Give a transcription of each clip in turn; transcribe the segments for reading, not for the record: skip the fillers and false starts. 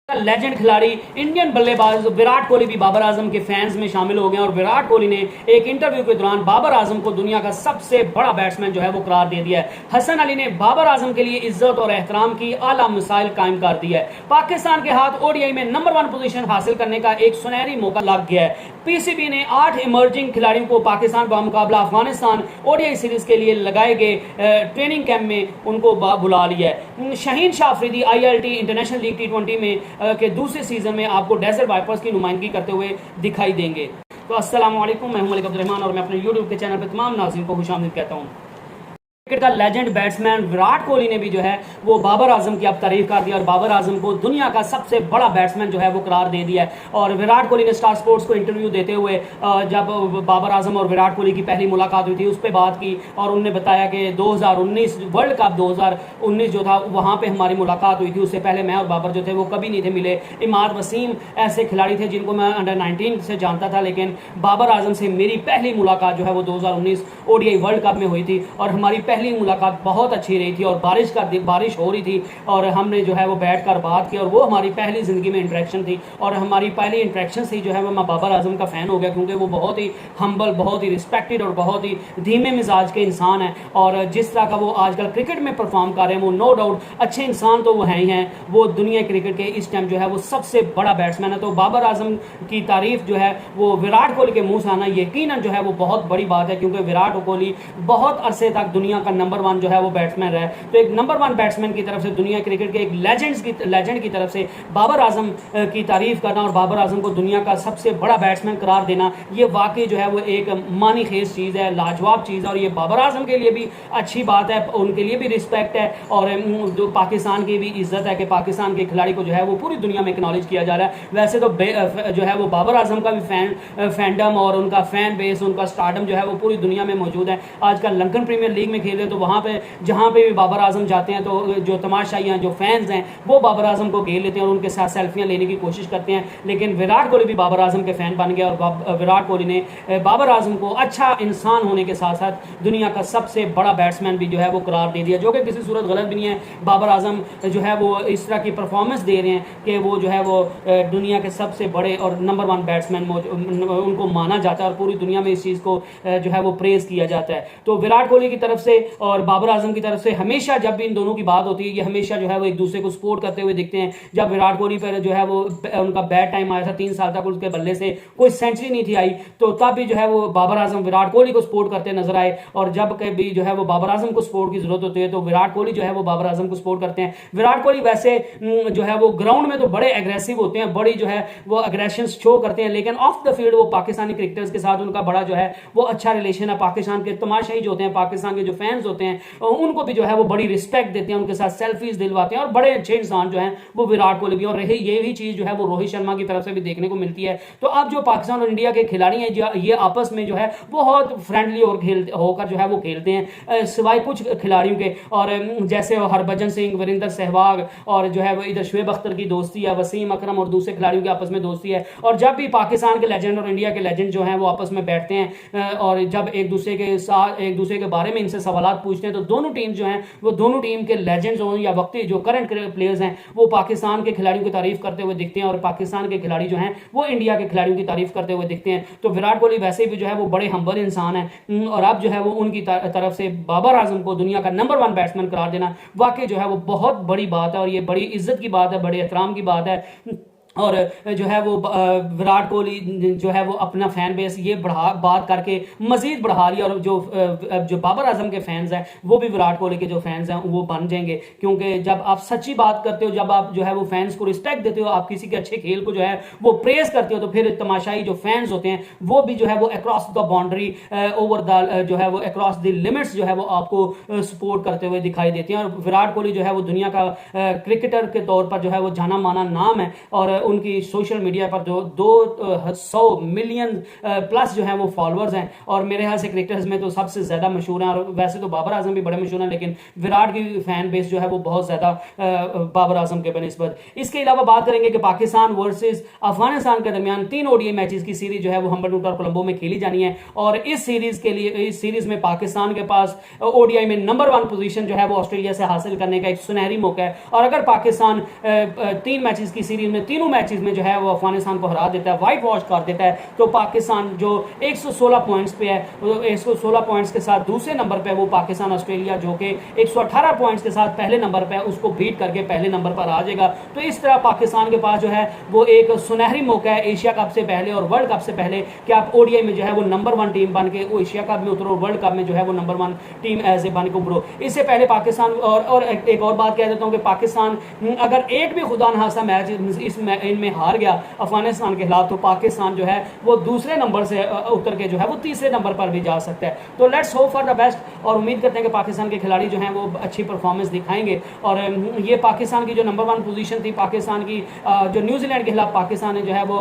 Legend खिलाड़ी Indian बल्लेबाज विराट कोहली भी बाबर आजम के फैंस में शामिल हो गए और विराट कोहली ने एक इंटरव्यू के दौरान बाबर आजम को दुनिया का सबसे बड़ा बैट्समैन जो है वो करार दे दिया है। हसन अली ने बाबर आजम के लिए इज्जत और एहतराम की आला मिसाइल कायम कर दी है। पाकिस्तान के हाथ ओडीआई में नंबर 1 पोजीशन हासिल करने का एक सुनहरी मौका लग गया है। पीसीबी ने 8 इमर्जिंग खिलाड़ियों को पाकिस्तान का मुकाबला अफगानिस्तान ओडीआई सीरीज के लिए लगाए गए ट्रेनिंग कैंप में उनको बुला लिया है। Shaheen Shah Afridi ILT international league T20 में के दूसरे सीजन में आपको डेजर्ट वाइपर्स की नुमाइंदगी करते हुए दिखाई देंगे। तो अस्सलाम वालेकुम, मैं हूं मलिक अब्दुर्रहमान और मैं अपने यूट्यूब के चैनल पर तमाम नाज़रीन को खुशामदीद कहता हूं। क्रिकेट का लेजेंड बैट्समैन विराट कोहली ने भी जो है वो बाबर आजम की अब तारीफ कर दी और बाबर आजम को दुनिया का सबसे बड़ा बैट्समैन जो है वो करार दे दिया है। और विराट कोहली ने स्टार स्पोर्ट्स को इंटरव्यू देते हुए जब बाबर आजम और विराट कोहली की पहली मुलाकात हुई थी उस पर बात की और उन्होंने बताया कि 2019 वर्ल्ड कप 2019 जो था वहाँ पर हमारी मुलाकात हुई थी। उससे पहले मैं और बाबर जो थे वो कभी नहीं थे मिले। इमाद वसीम ऐसे खिलाड़ी थे जिनको मैं अंडर 19 से जानता था, लेकिन बाबर आजम से मेरी पहली मुलाकात जो है वो 2019 ओडीआई वर्ल्ड कप में हुई थी और हमारी पहली मुलाकात बहुत अच्छी रही थी और बारिश हो रही थी और हमने जो है वो बैठकर बात की और वो हमारी पहली जिंदगी में इंटरेक्शन थी। और हमारी पहली इंटरेक्शन से ही जो है वो मैं बाबर आजम का फैन हो गया, क्योंकि वो बहुत ही हम्बल, बहुत ही रिस्पेक्टेड और बहुत ही धीमे मिजाज के इंसान है। और जिस तरह का वो आजकल क्रिकेट में परफॉर्म कर रहे हैं वो नो डाउट अच्छे इंसान तो वो हैं ही हैं, वो दुनिया क्रिकेट के इस टाइम जो है वो सबसे बड़ा बैट्समैन है। तो बाबर आजम की तारीफ जो है वो विराट कोहली के मुंह से आना यकीनन जो है वो बहुत बड़ी बात है, क्योंकि विराट कोहली बहुत अरसे तक दुनिया का नंबर 1 जो है वो बैट्समैन रहा है। तो एक नंबर 1 बैट्समैन की तरफ से दुनिया क्रिकेट के एक लेजेंड की तरफ से बाबर आजम की तारीफ करना और बाबर आजम को दुनिया का सबसे बड़ा बैट्समैन करार देना, ये वाकई जो है वो एक मानी खेज चीज़ है, लाजवाब चीज़ है। और ये बाबर आजम के लिए भी अच्छी बात है, उनके लिए भी रिस्पेक्ट है और जो पाकिस्तान की भी इज्जत है कि पाकिस्तान के खिलाड़ी को जो है वो पूरी दुनिया में एक्नॉलेज किया जा रहा है। वैसे तो जो है वो बाबर आजम का भी फैंडम और उनका फैन बेस, उनका स्टारडम जो है वो पूरी दुनिया में मौजूद है। आजकल लंदन प्रीमियर लीग में खेले तो वहाँ पे जहाँ पे भी बाबर आजम जाते हैं तो जो तमाशाइयाँ, जो फैंस हैं वो बाबर आजम को घेर लेते हैं और उनके साथ सेल्फियाँ लेने की कोशिश करते हैं। लेकिन विराट कोहली भी बाबर आजम के फ़ैन बन गया और विराट कोहली ने बाबर आजम को अच्छा इंसान होने के साथ साथ दुनिया का सबसे बड़ा बैट्समैन भी जो है वो करार दे दिया, जो कि किसी सूरत गलत भी नहीं है। बाबर आजम जो है वो इस तरह की परफॉर्मेंस दे रहे हैं कि वो जो है वो दुनिया के सबसे बड़े और नंबर 1 बैट्समैन उनको माना जाता है और पूरी दुनिया में इस चीज़ को जो है वो प्रेज़ किया जाता है। तो विराट कोहली की तरफ से और बाबर आजम की तरफ से हमेशा जब भी इन दोनों की बात होती है ये हमेशा जो है वो एक दूसरे को सपोर्ट करते हुए दिखते हैं। जब विराट कोहली पर जो है वो उनका बैड टाइम आया था, 3 साल तक उसके बल्ले से कोई सेंचुरी नहीं थी आई, तो तब भी जो है वो बाबर आजम विराट कोहली को सपोर्ट करते नजर आए। और जब कभी जो है वो बाबर आजम को सपोर्ट की जरूरत होती है तो विराट कोहली जो है वो बाबर आजम को सपोर्ट करते हैं। विराट कोहली वैसे जो है वो ग्राउंड में तो बड़े एग्रेसिव होते हैं, बड़ी जो है वो अग्रेशन शो करते हैं, लेकिन ऑफ द फील्ड वो पाकिस्तानी क्रिकेटर्स के साथ उनका बड़ा जो है वो अच्छा रिलेशन है। पाकिस्तान के तमाशाई जो होते हैं, पाकिस्तान के जो फैंस होते हैं उनको भी जो है वो बड़ी रिस्पेक्ट देते हैं, उनके साथ सेल्फीज दिलवाते हैं और बड़े अच्छे इंसान जो हैं वो विराट कोहली भी। और ये भी चीज जो है वो रोहित शर्मा की तरफ से भी देखने को मिलती है। तो अब जो पाकिस्तान और इंडिया के खिलाड़ी हैं ये आपस में जो है बहुत फ्रेंडली होकर जो है वो खेलते हैं, सिवाय कुछ खिलाड़ियों के। और जैसे हरभजन सिंह, वीरेंद्र सहवाग और जो है वो इधर शुएब अख्तर की दोस्ती है, वसीम अकरम और दूसरे खिलाड़ियों के आपस में दोस्ती है। और जब भी पाकिस्तान के लेजेंड और इंडिया के लेजेंड जो हैं वो आपस में बैठते हैं और जब एक दूसरे के बारे में इनसे सवाल पूछते हैं तो दोनों टीम जो हैं वो दोनों टीम के लेजेंड्स हों या वक्ती जो करंट प्लेयर्स हैं वो पाकिस्तान के खिलाड़ियों की तारीफ करते हुए दिखते हैं और पाकिस्तान के खिलाड़ी जो हैं वो इंडिया के खिलाड़ियों की तारीफ करते हुए दिखते हैं। तो विराट कोहली वैसे भी जो है वो बड़े हम्बल इंसान है और अब जो है वो उनकी तरफ से बाबर आजम को दुनिया का नंबर 1 बैट्समैन करार देना वाकई जो है वो बहुत बड़ी बात है और ये बड़ी इज्जत की बात है, बड़े एहतराम की बात है। और जो है वो विराट कोहली जो है वो अपना फैन बेस ये बात करके मजीद बढ़ा लिया और जो बाबर आजम के फैंस हैं वो भी विराट कोहली के जो फैंस हैं वो बन जाएंगे, क्योंकि जब आप सच्ची बात करते हो, जब आप जो है वो फैंस को रिस्पेक्ट देते हो, आप किसी के अच्छे खेल को जो है वो प्रेज करते हो, तो फिर तमाशाई जो फैंस होते हैं वो भी जो है वो across the boundary over the जो है वो अक्रॉस द लिमिट्स जो है वो आपको सपोर्ट करते हुए दिखाई देते हैं। और विराट कोहली जो है वो दुनिया का क्रिकेटर के तौर पर जो है वो जाना माना नाम है और उनकी सोशल मीडिया पर जो 200 मिलियन प्लस जो है वो फॉलोअर्स हैं, और मेरे ख्याल से क्रिकेटर्स में तो सबसे ज्यादा मशहूर हैं। और वैसे तो बाबर आजम भी बड़े मशहूर हैं, लेकिन विराट की फैन बेस जो है वो बहुत ज्यादा बाबर आजम के बनस्बत। इसके अलावा बात करेंगे कि पाकिस्तान वर्सेस अफगानिस्तान के दरमियान 3 ओडीआई मैचेस की सीरीज जो है वो हम्बलडोर और कोलंबो में खेली जानी है, और इस सीरीज में पाकिस्तान के पास ओडीआई में नंबर 1 पोजीशन जो है वो ऑस्ट्रेलिया से हासिल करने का एक सुनहरी मौका है। और अगर पाकिस्तान 3 मैचेस की सीरीज में तीनों मैचेस में जो है वो अफगानिस्तान को हरा देता है, व्हाइट वॉश कर देता है, तो पाकिस्तान जो 116 पॉइंट्स पे है, 116 पॉइंट्स के साथ दूसरे नंबर पे वो पाकिस्तान ऑस्ट्रेलिया जो कि 118 पॉइंट्स के साथ पहले नंबर पे है, उसको बीट करके पहले नंबर पर आ जाएगा। तो इस तरह पाकिस्तान के पास जो है वो एक सुनहरी मौका है एशिया कप से पहले और वर्ल्ड कप से पहले कि आप ओडीआई में जो है वो नंबर 1 टीम बन के एशिया कप में उतरो, वर्ल्ड कप में जो है वो नंबर 1 टीम एज ए बन के उभरो। इससे पहले पाकिस्तान और एक और बात कह देता हूं कि पाकिस्तान अगर एक भी खुदा नखास्ता मैच इनमें हार गया अफगानिस्तान के खिलाफ, तो पाकिस्तान जो है वो दूसरे नंबर से उतर के जो है वो तीसरे नंबर पर भी जा सकता है। तो let's hope for the best, और उम्मीद करते हैं कि पाकिस्तान के खिलाड़ी जो हैं वो अच्छी परफॉर्मेंस दिखाएंगे। और ये पाकिस्तान की जो नंबर 1 पोजीशन थी पाकिस्तान की, जो न्यूजीलैंड के खिलाफ पाकिस्तान ने जो है वो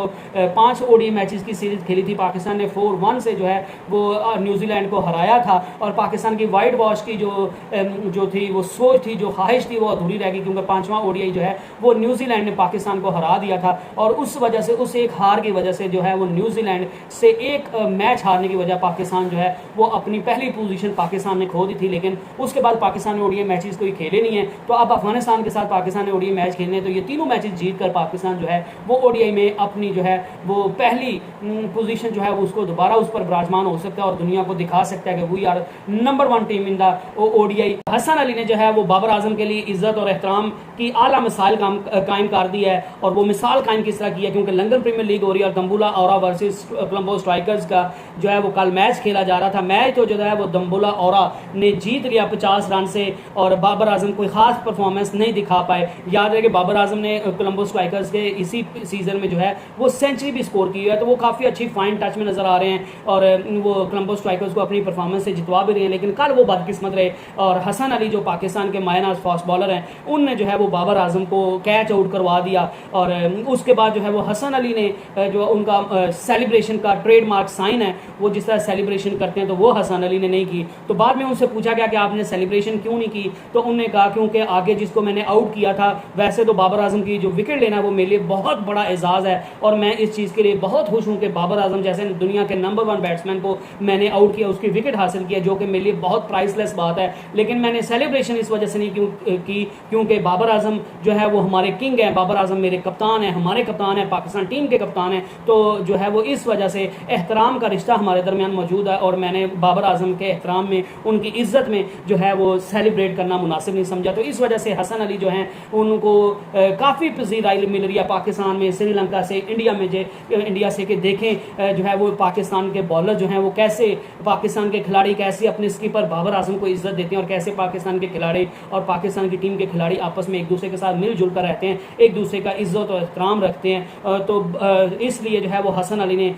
5 ओडीआई मैचेस की सीरीज खेली थी, पाकिस्तान ने 4-1 से जो है वो न्यूजीलैंड को हराया था। और पाकिस्तान की वाइट वॉश की जो थी वो सोच थी, जो ख्वाहिश थी, वो अधूरी रह गई, क्योंकि 5वां ओडीआई जो है वो न्यूजीलैंड ने पाकिस्तान को हरा दिया था। और उस वजह से, उस एक हार की वजह से जो है वो न्यूजीलैंड से एक मैच हारने की वजह पाकिस्तान जो है वो अपनी पहली पोजीशन पाकिस्तान ने खो दी थी। लेकिन उसके बाद पाकिस्तान ने ओडीआई मैचेस कोई खेले नहीं है, तो अब अफगानिस्तान के साथ पाकिस्तान ने ओडीआई मैच खेलने, तो ये तीनों मैचेस जीत कर पाकिस्तान जो है वो ओडीआई में अपनी जो है वो पहली पोजीशन जो है वो उसको दोबारा उस पर विराजमान हो सकता है और दुनिया को दिखा सकता है कि we are number 1 team in the ODI. Hasan Ali ने जो है वो बाबर आजम के लिए इज्जत और एहतराम की आला मिसाल कायम कर दी है, और वो मिसाल कायम किस तरह की है, क्योंकि लंदन प्रीमियर लीग हो रही है और दम्बुला औरा वर्सेस कोलंबो स्ट्राइकर्स का जो है वो कल मैच खेला जा रहा था। मैच तो जो है वो दम्बुला औरा ने जीत लिया 50 रन से, और बाबर आजम कोई खास परफॉर्मेंस नहीं दिखा पाए। याद रहे कि बाबर आजम ने कोलंबो स्ट्राइकर्स के इसी सीजन में जो है वो सेंचुरी भी स्कोर की है, तो वो काफ़ी अच्छी फाइन टच में नजर आ रहे हैं, और वो कोलंबो स्ट्राइकर्स को अपनी परफॉर्मेंस से जितवा भी रहे हैं। लेकिन कल वो बदकिस्मत रहे, और हसन अली जो पाकिस्तान के मायनाज फास्ट बॉलर हैं, उनने जो है वो बाबर आजम को कैच आउट करवा दिया। और उसके बाद जो है वो हसन अली ने जो उनका सेलिब्रेशन का ट्रेडमार्क साइन है, वो जिस तरह सेलिब्रेशन करते हैं, तो वो हसन अली ने नहीं की। तो बाद में उनसे पूछा गया कि आपने सेलिब्रेशन क्यों नहीं की, तो उन्होंने कहा क्योंकि आगे जिसको मैंने आउट किया था, वैसे तो बाबर आजम की जो विकेट लेना वो मेरे लिए बहुत बड़ा एजाज है, और मैं इस चीज़ के लिए बहुत खुश हूँ कि बाबर आजम जैसे दुनिया के नंबर 1 बैट्समैन को मैंने आउट किया, उसकी विकेट हासिल किया, जो कि मेरे लिए बहुत प्राइसलेस बात है। लेकिन मैंने सेलिब्रेशन इस वजह से नहीं की क्योंकि बाबर आजम जो है वो हमारे किंग है, बाबर आजम मेरे कप्तान है, हमारे कप्तान है, पाकिस्तान टीम के कप्तान है, तो जो है वो इस वजह से एहतराम का रिश्ता हमारे दरमियान मौजूद है, और मैंने बाबर आजम के एहतराम में, उनकी इज्जत में जो है वो सेलिब्रेट करना मुनासिब नहीं समझा। तो इस वजह से हसन अली जो हैं उनको काफ़ी पजीराई मिल रही है पाकिस्तान में, श्रीलंका से, इंडिया से, कि देखें जो है वो पाकिस्तान के बॉलर जो हैं वो कैसे, पाकिस्तान के खिलाड़ी कैसे अपने स्कीपर बाबर आजम को इज्जत देते हैं, और कैसे पाकिस्तान के खिलाड़ी और पाकिस्तान की टीम के खिलाड़ी आपस में एक दूसरे के साथ मिलजुल कर रहते हैं, एक दूसरे का इज्जत और एहतराम रखते हैं। तो इसलिए जो है वो हसन अली ने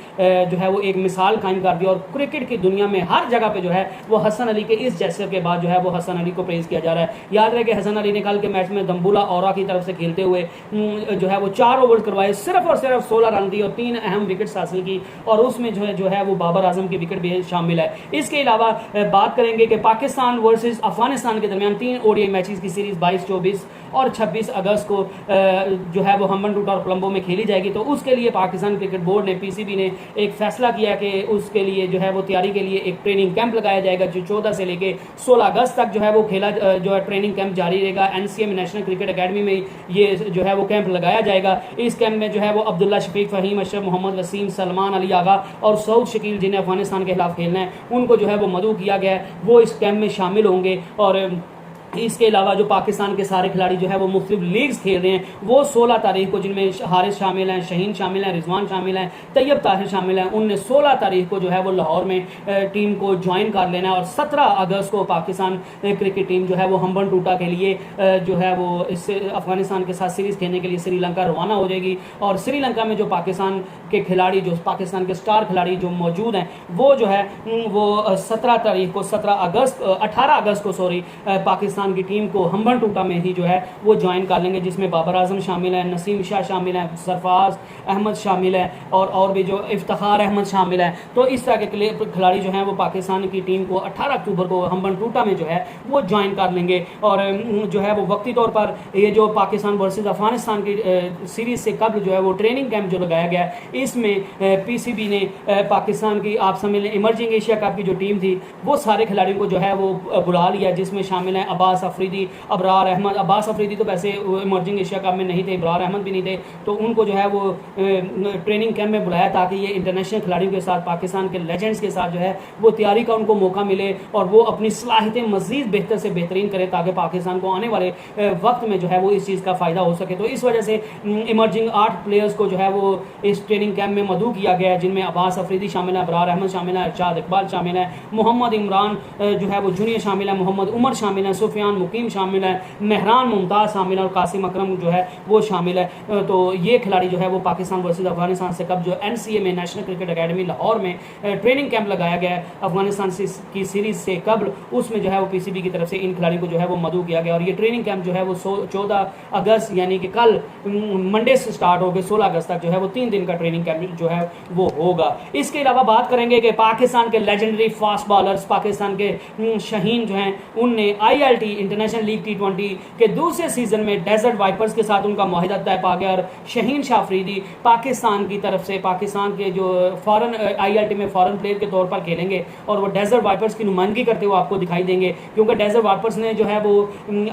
जो है वो एक मिसाल कायम कर दी, और क्रिकेट की दुनिया में हर जगह पे जो है वो हसन अली के इस जेस्चर के बाद जो है वो हसन अली को प्रेज किया जा रहा है। याद रहे कि हसन अली ने कल के मैच में दम्बुला औरा की तरफ से खेलते हुए जो है वो 4 ओवर करवाए, सिर्फ और सिर्फ 16 रन दी और 3 अहम विकेट्स हासिल की, और उसमें जो है वो बाबर आजम की विकेट भी शामिल है। इसके अलावा बात करेंगे कि पाकिस्तान वर्सेस अफगानिस्तान के दरमियान 3 ओडीआई मैचेस की सीरीज 22, 24 और 26 अगस्त को जो है वो हम्बन और कोलंबो में खेली जाएगी। तो उसके लिए पाकिस्तान क्रिकेट बोर्ड ने, पीसीबी ने एक फैसला किया कि उसके लिए जो है वो तैयारी के लिए एक ट्रेनिंग कैंप लगाया जाएगा, जो 14 से लेके 16 अगस्त तक जो है वो खेला जो है ट्रेनिंग कैंप जारी रहेगा। एनसीएम नेशनल क्रिकेट अकेडमी में ये जो है वो कैंप लगाया जाएगा। इस कैंप में जो है वो अब्दुल्ला शफीक, फहीम अशरफ, मोहम्मद वसीम, सलमान अली आगा और सऊद शकील, जिन्हें अफगानिस्तान के खिलाफ खेलना है, उनको जो है वो मदऊ किया गया है, वो इस कैंप में शामिल होंगे। और इसके अलावा जो पाकिस्तान के सारे खिलाड़ी जो है वो मुख्तलिफ लीग्स खेल रहे हैं, वो 16 तारीख को, जिनमें हारिस शामिल हैं, शहीन शामिल हैं, रिजवान शामिल हैं, तैयब ताहिर शामिल हैं, उनने 16 तारीख को जो है वो लाहौर में टीम को ज्वाइन कर लेना है। और 17 अगस्त को पाकिस्तान क्रिकेट टीम जो है वो हम्बन टूटा के लिए जो है वो इससे अफगानिस्तान के साथ सीरीज़ खेलने के लिए श्रीलंका रवाना हो जाएगी। और श्रीलंका में जो पाकिस्तान के खिलाड़ी, जो पाकिस्तान के स्टार खिलाड़ी जो मौजूद हैं, वो जो है वो 18 अगस्त को पाकिस्तान पाकिस्तान की टीम को हम्बन टूटा में ही जो है वो ज्वाइन कर लेंगे, जिसमें बाबर आजम शामिल है, नसीम शाह शामिल है, सरफराज अहमद शामिल है और भी जो इफ्तिखार अहमद शामिल है। तो इस तरह के खिलाड़ी जो हैं वो पाकिस्तान की टीम को 18 अक्टूबर को हम्बन टूटा में जो है वो ज्वाइन कर लेंगे। और जो है वो वक्ती तौर पर ये जो पाकिस्तान वर्सेस अफगानिस्तान की सीरीज से कबल जो है वो ट्रेनिंग कैंप जो लगाया गया है, इसमें पीसीबी ने पाकिस्तान की आप समझ लें इमर्जिंग एशिया कप की जो टीम थी वो सारे खिलाड़ियों को जो है वो बुला लिया, जिसमें शामिल हैं अब्बास अफरीदी, अबरार अहमद। अब्बास अफरीदी तो वैसे इमर्जिंग एशिया कप में नहीं थे, अबरार अहमद भी नहीं थे, तो उनको जो है वो ट्रेनिंग कैंप में बुलाया ताकि ये इंटरनेशनल खिलाड़ियों के साथ, पाकिस्तान के लेजेंड्स के साथ जो है वो तैयारी का उनको मौका मिले और वो अपनी सलाहियतें मजीद बेहतर से बेहतरीन करें ताकि पाकिस्तान को आने वाले वक्त में जो है वो इस चीज़ का फ़ायदा हो सके। तो इस वजह से इमर्जिंग 8 प्लेयर्स को जो है वो इस ट्रेनिंग कैंप में मदऊ किया गया है, जिनमें अब्बास अफरीदी शामिल है, अबरार अहमद शामिल है, शाद इकबाल शामिल है, मोहम्मद इमरान जो है वो जूनियर शामिल है, मोहम्मद उमर शामिल है, सुफियान मुकीम शामिल है, मेहरान मुमताज़ शामिल है और कासिम अकरम जो है वो शामिल है। तो ये खिलाड़ी जो है वो पाकिस्तान वर्सेस अफगानिस्तान से कब जो एनसीए में नेशनल क्रिकेट अकेडमी लाहौर में ट्रेनिंग कैंप लगाया गया है अफगानिस्तान की सीरीज से कबल, उसमें जो है वो पीसीबी की तरफ से इन खिलाड़ियों को जो है वो मदऊ किया गया। और ये ट्रेनिंग कैंप जो है वो 14 अगस्त यानी कि कल मंडे से स्टार्ट हो गए 16 अगस्त तक जो है वो 3 दिन का ट्रेनिंग कैंप जो है वो होगा। इसके अलावा बात करेंगे कि पाकिस्तान के लेजेंडरी फास्ट बॉलर्स, पाकिस्तान के शहीन जो हैं, उनने आईएलटी इंटरनेशनल लीग T20 के दूसरे सीजन में डेजर्ट वाइपर्स के साथ उनका मुआहिदा तय पा गया और शहीन शाह अफरीदी पाकिस्तान की तरफ से पाकिस्तान के जो फॉरेन आईएलटी में फॉरेन प्लेयर के तौर पर खेलेंगे और वो डेजर्ट वाइपर्स की नुमाइंदगी करते हुए आपको दिखाई देंगे, क्योंकि डेजर्ट वाइपर्स ने जो है वो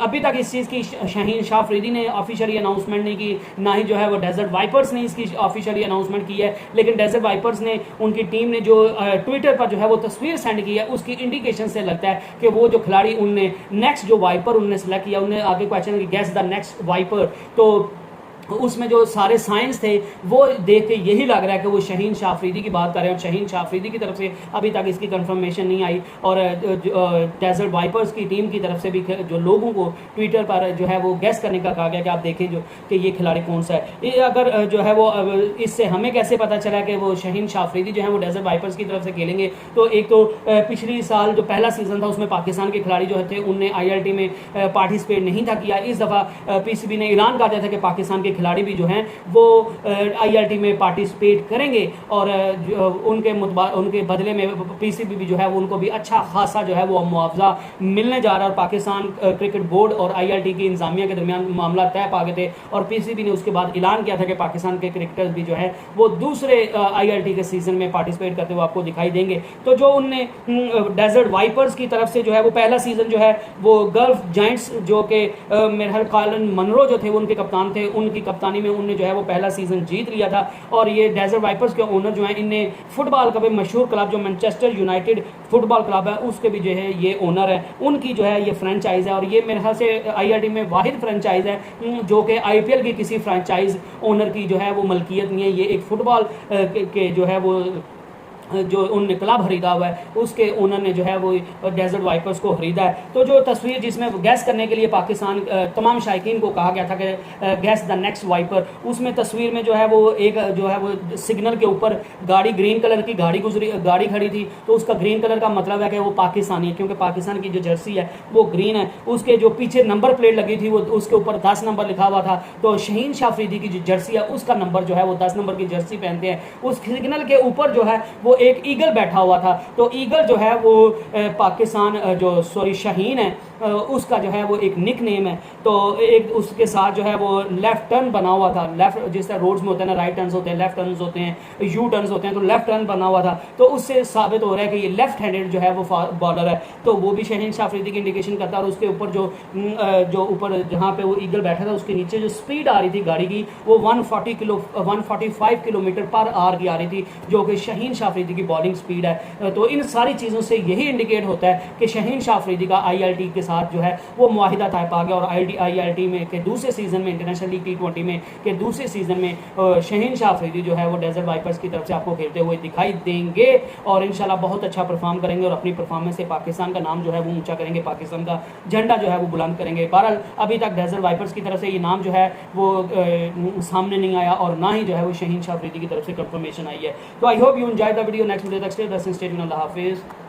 अभी तक इस चीज़ की शहीन शाह अफरीदी ने ऑफिशियली अनाउंसमेंट नहीं की, ना ही जो है वो डेजर्ट वाइपर्स ने इसकी ऑफिशियली अनाउंसमेंट की है। लेकिन डेजर्ट वाइपर्स ने, उनकी टीम ने जो ट्विटर पर जो है वो तस्वीर सेंड की है, उसकी इंडिकेशन से लगता है कि वो जो खिलाड़ी उनने नेक्स्ट जो वाइपर उनने सेलेक्ट किया, उन्हें आगे question guess the next wiper, तो उसमें जो सारे साइंस थे वो देख के यही लग रहा है कि वो शहीन शाह अफरीदी की बात कर रहे हैं और शहीन शाह अफरीदी की तरफ से अभी तक इसकी कंफर्मेशन नहीं आई। और डेजर्ट वाइपर्स की टीम की तरफ से भी जो लोगों को ट्विटर पर जो है वो गेस करने का कहा गया कि आप देखें जो कि ये खिलाड़ी कौन सा है। ये अगर जो है वो इससे हमें कैसे पता चला कि वो शहीन शाह अफरीदी जो है वो डेजर्ट वाइपर्स की तरफ से खेलेंगे, तो एक तो पिछली साल जो पहला सीजन था उसमें पाकिस्तान के खिलाड़ी जो थे उनने आईएलटी में पार्टिसिपेट नहीं था किया। इस दफ़ा पीसीबी ने ऐलान कर दिया था कि पाकिस्तान के खिलाड़ी भी जो हैं वो आईएलटी में पार्टिसिपेट करेंगे और उनके बदले में पीसीबी भी जो है वो उनको भी अच्छा खासा जो है वो मुआवजा मिलने जा रहा है। और पाकिस्तान क्रिकेट बोर्ड और आईएलटी की इंतजामिया के दरमियान मामला तय पा गए थे और पीसीबी ने उसके बाद ऐलान किया था कि पाकिस्तान के क्रिकेटर्स भी जो है वो दूसरे आईएलटी के सीजन में पार्टिसिपेट करते हुए आपको दिखाई देंगे। तो जो उनने डेजर्ट वाइपर्स की तरफ से जो है वो पहला सीजन जो है वो गल्फ जायंट्स जो कि मेहर कॉलन मनरो जो थे वो उनके कप्तान थे, उनकी कप्तानी में उनने जो है वो पहला सीजन जीत लिया था। और ये डेजर्ट वाइपर्स के ओनर जो हैं, इनने फुटबॉल का भी मशहूर क्लब जो मैनचेस्टर यूनाइटेड फुटबॉल क्लब है उसके भी जो है ये ओनर है, उनकी जो है ये फ्रेंचाइज है। और ये मेरे ख्याल से आईआईटी में वाहिद फ्रेंचाइज है जो कि आईपीएल की किसी फ्रेंचाइज ओनर की जो है वो मलकियत नहीं है। ये एक फुटबॉल के जो है वो जो उनने क्लब खरीदा हुआ है उसके ओनर ने जो है वो डेजर्ट वाइपर्स को खरीदा है। तो जो तस्वीर जिसमें गैस करने के लिए पाकिस्तान तमाम शायकीन को कहा गया था कि गैस द नेक्स्ट वाइपर, उसमें तस्वीर में जो है वो एक जो है वो सिग्नल के ऊपर गाड़ी ग्रीन कलर की गाड़ी खड़ी थी, तो उसका ग्रीन कलर का मतलब है कि वो पाकिस्तानी है, क्योंकि पाकिस्तान की जो जर्सी है वो ग्रीन है। उसके जो पीछे नंबर प्लेट लगी थी वो उसके ऊपर 10 नंबर लिखा हुआ था, तो शहीन शाह अफरीदी की जो जर्सी है उसका नंबर जो है वो 10 नंबर की जर्सी पहनते हैं। उस सिग्नल के ऊपर जो है वो एक ईगल बैठा हुआ था, तो ईगल जो है वो पाकिस्तान जो शहीन है उसका जो है वो एक निक नेम है। तो एक उसके साथ जो है वो लेफ्ट टर्न बना हुआ था, लेफ्ट जिस तरह रोड्स में होते हैं ना, राइट टर्न्स होते हैं, लेफ्ट टर्न्स होते हैं, यू टर्न्स होते हैं, तो लेफ्ट टर्न बना हुआ था। तो उससे साबित हो रहा है कि ये लेफ्ट हैंडेड जो है वो बॉलर है, तो वो भी शहीन शाह अफरीदी की इंडिकेशन करता है। और उसके ऊपर जो ऊपर जहाँ पे वो ईगल बैठा था उसके नीचे जो स्पीड आ रही थी गाड़ी की वो 145 किलोमीटर पर आवर की आ रही थी, जो कि शहीन शाह अफरीदी की बॉलिंग स्पीड है। तो इन सारी चीज़ों से यही इंडिकेट होता है कि शहीन शाह अफरीदी का आईएलटी के साथ जो है वो मुआहिदा तय पा गया। और आईएलटी में के दूसरे सीजन में इंटरनेशनल लीग T20 में के दूसरे सीजन में शहीन शाह अफरीदी जो है वो डेजर्ट वाइपर्स की तरफ से आपको खेलते हुए दिखाई देंगे और इंशाल्लाह बहुत अच्छा परफॉर्म करेंगे और अपनी परफॉर्मेंस से पाकिस्तान का नाम जो है वो ऊंचा करेंगे, पाकिस्तान का झंडा जो है वो बुलंद करेंगे। बहरहाल अभी तक डेजर्ट वाइपर्स की तरफ से ये नाम जो है वो सामने नहीं आया और ना ही जो है वो शहीन शाह अफरीदी की तरफ से कंफर्मेशन आई है। तो I hope you enjoy the video. Next video तक स्टे हाफिज़।